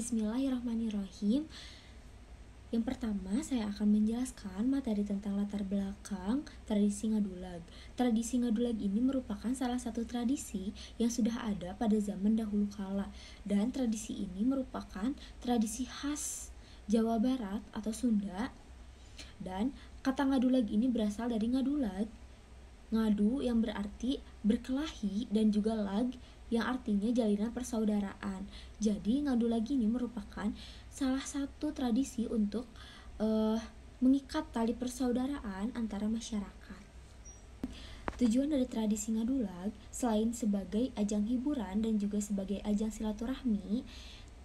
Bismillahirrahmanirrahim. Yang pertama, saya akan menjelaskan materi tentang latar belakang tradisi Ngadulag. Tradisi Ngadulag ini merupakan salah satu tradisi yang sudah ada pada zaman dahulu kala. Dan tradisi ini merupakan tradisi khas Jawa Barat atau Sunda. Dan kata Ngadulag ini berasal dari ngadulag, ngadu yang berarti berkelahi, dan juga lag yang artinya jalinan persaudaraan. Jadi Ngadulag ini merupakan salah satu tradisi untuk mengikat tali persaudaraan antara masyarakat. Tujuan dari tradisi Ngadulag selain sebagai ajang hiburan dan juga sebagai ajang silaturahmi,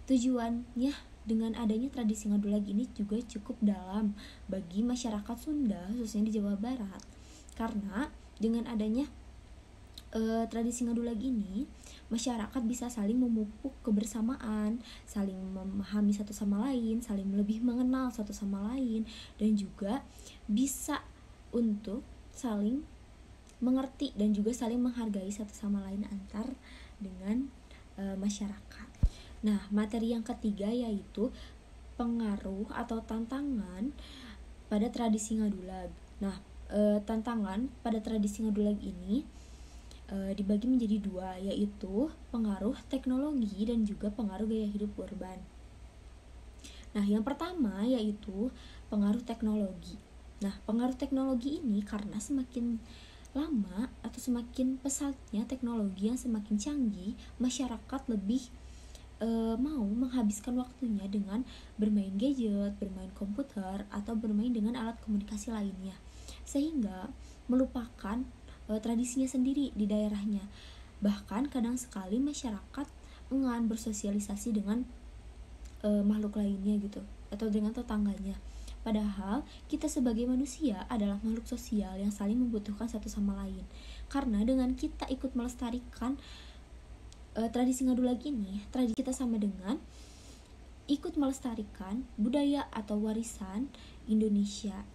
tujuannya dengan adanya tradisi Ngadulag ini juga cukup dalam bagi masyarakat Sunda, khususnya di Jawa Barat. Karena dengan adanya tradisi Ngadulag ini, masyarakat bisa saling memupuk kebersamaan, saling memahami satu sama lain, saling lebih mengenal satu sama lain, dan juga bisa untuk saling mengerti dan juga saling menghargai satu sama lain antar dengan masyarakat. Nah, materi yang ketiga yaitu pengaruh atau tantangan pada tradisi Ngadulag. Nah, tantangan pada tradisi Ngadulag ini dibagi menjadi dua, yaitu pengaruh teknologi dan juga pengaruh gaya hidup urban. Nah, yang pertama yaitu pengaruh teknologi. Nah, pengaruh teknologi ini karena semakin lama atau semakin pesatnya teknologi yang semakin canggih, masyarakat lebih mau menghabiskan waktunya dengan bermain gadget, bermain komputer, atau bermain dengan alat komunikasi lainnya, sehingga melupakan tradisinya sendiri di daerahnya. Bahkan kadang sekali masyarakat enggan bersosialisasi dengan makhluk lainnya gitu, atau dengan tetangganya. Padahal kita sebagai manusia adalah makhluk sosial yang saling membutuhkan satu sama lain. Karena dengan kita ikut melestarikan tradisi Ngadulag ini, tradisi kita sama dengan ikut melestarikan budaya atau warisan Indonesia.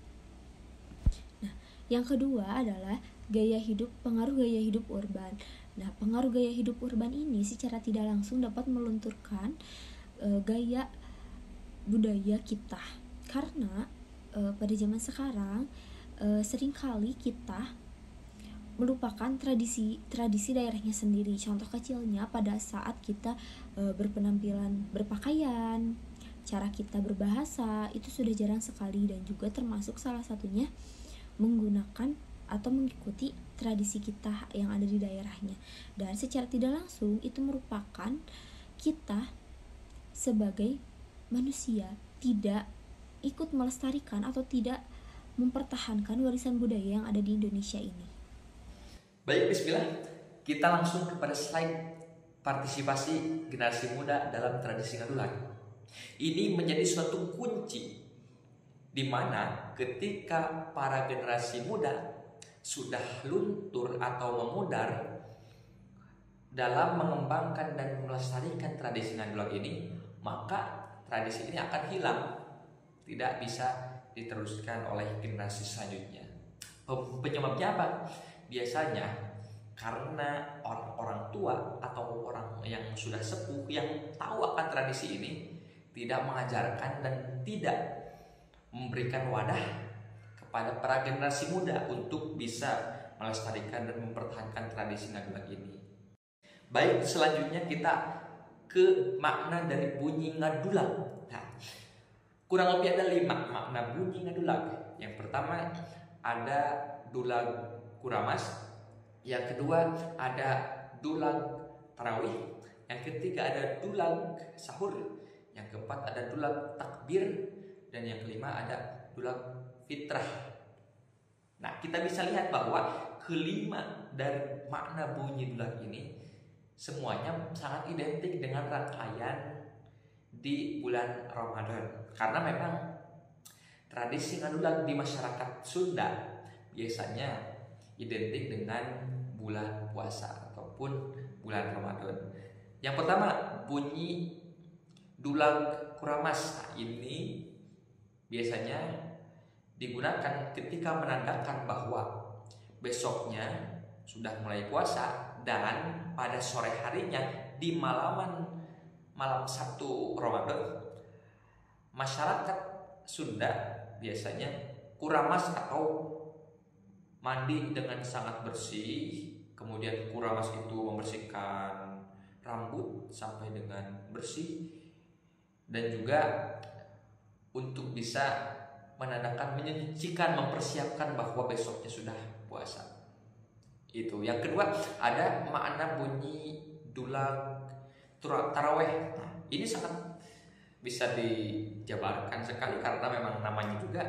Nah, yang kedua adalah pengaruh gaya hidup urban. Nah, pengaruh gaya hidup urban ini secara tidak langsung dapat melunturkan gaya budaya kita. Karena pada zaman sekarang seringkali kita melupakan tradisi daerahnya sendiri. Contoh kecilnya pada saat kita berpenampilan berpakaian, cara kita berbahasa itu sudah jarang sekali, dan juga termasuk salah satunya menggunakan atau mengikuti tradisi kita yang ada di daerahnya. Dan secara tidak langsung itu merupakan kita sebagai manusia tidak ikut melestarikan atau tidak mempertahankan warisan budaya yang ada di Indonesia ini. Baik, bismillah. Kita langsung kepada slide partisipasi generasi muda dalam tradisi Ngadulag. Ini menjadi suatu kunci di mana ketika para generasi muda sudah luntur atau memudar dalam mengembangkan dan melestarikan tradisi Ngadulag ini, maka tradisi ini akan hilang, tidak bisa diteruskan oleh generasi selanjutnya. Penyebabnya apa? Biasanya karena orang-orang tua atau orang yang sudah sepuh yang tahu akan tradisi ini tidak mengajarkan dan tidak memberikan wadah kepada para generasi muda untuk bisa melestarikan dan mempertahankan tradisi Ngadulag ini. Baik, selanjutnya kita ke makna dari bunyi Ngadulag. Nah, kurang lebih ada 5 makna bunyi Ngadulag. Yang pertama ada dulag kuramas, yang kedua ada dulag tarawih, yang ketiga ada dulag sahur, yang keempat ada dulag takbir, dan yang kelima ada dulag fitrah. Nah, kita bisa lihat bahwa kelima dari makna bunyi dulag ini semuanya sangat identik dengan rangkaian di bulan Ramadan. Karena memang tradisi Ngadulag di masyarakat Sunda biasanya identik dengan bulan puasa ataupun bulan Ramadan. Yang pertama, bunyi dulag kuramas. Nah, ini biasanya digunakan ketika menandakan bahwa besoknya sudah mulai puasa dan pada sore harinya di malaman malam 1 Ramadan, masyarakat Sunda biasanya kuramas atau mandi dengan sangat bersih. Kemudian kuramas itu membersihkan rambut sampai dengan bersih, dan juga untuk bisa menandakan, menyucikan, mempersiapkan bahwa besoknya sudah puasa. Itu. Yang kedua, ada makna bunyi dulang taraweh. Nah, ini sangat bisa dijabarkan sekali karena memang namanya juga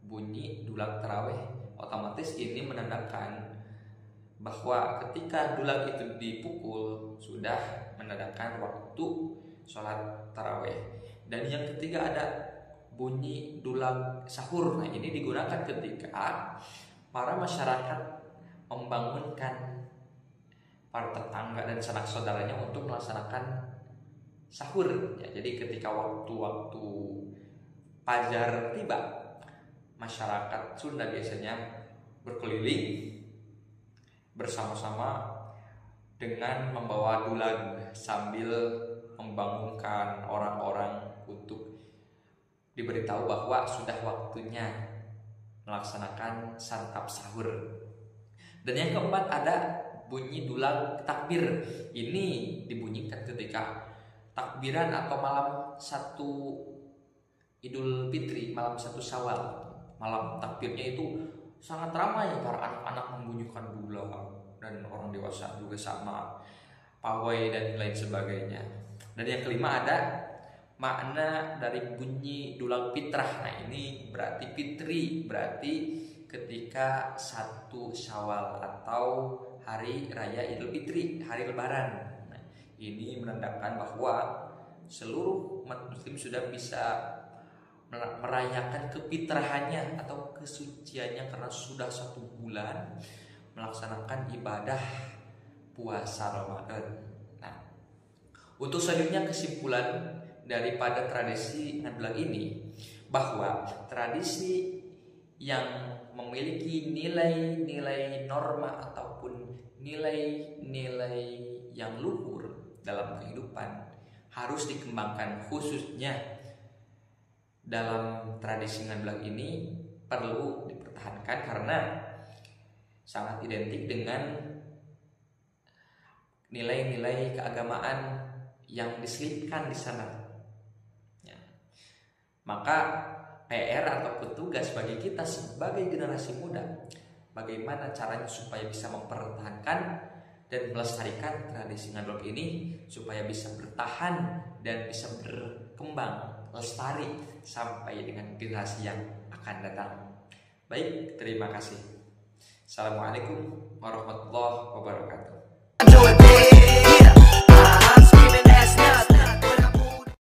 bunyi dulang taraweh. Otomatis ini menandakan bahwa ketika dulang itu dipukul sudah menandakan waktu sholat taraweh. Dan yang ketiga ada bunyi dulang sahur. Nah, ini digunakan ketika para masyarakat membangunkan para tetangga dan sanak saudaranya untuk melaksanakan sahur. Ya, jadi ketika waktu-waktu fajar tiba, masyarakat Sunda biasanya berkeliling bersama-sama dengan membawa dulang sambil membangunkan orang-orang untuk diberitahu bahwa sudah waktunya melaksanakan santap sahur. Dan yang keempat ada bunyi dulang takbir. Ini dibunyikan ketika takbiran atau malam 1 Idul Fitri, malam 1 Syawal. Malam takbirnya itu sangat ramai, para anak-anak membunyikan dulang dan orang dewasa juga sama, pawai dan lain sebagainya. Dan yang kelima ada makna dari bunyi dulang fitrah. Nah, ini berarti fitri, berarti ketika 1 Syawal atau hari raya Idul Fitri, hari lebaran. Nah, ini menandakan bahwa seluruh umat muslim sudah bisa merayakan kefitrahannya atau kesuciannya karena sudah 1 bulan melaksanakan ibadah puasa Ramadan. Nah, untuk selanjutnya kesimpulan daripada tradisi ngedulang ini, bahwa tradisi yang memiliki nilai-nilai norma ataupun nilai-nilai yang luhur dalam kehidupan harus dikembangkan. Khususnya dalam tradisi ngedulang ini perlu dipertahankan karena sangat identik dengan nilai-nilai keagamaan yang diselipkan di sana. Ya. Maka PR atau petugas bagi kita sebagai generasi muda, bagaimana caranya supaya bisa mempertahankan dan melestarikan tradisi ngedulang ini supaya bisa bertahan dan bisa berkembang lestari sampai dengan generasi yang akan datang. Baik, terima kasih. Assalamualaikum warahmatullahi wabarakatuh.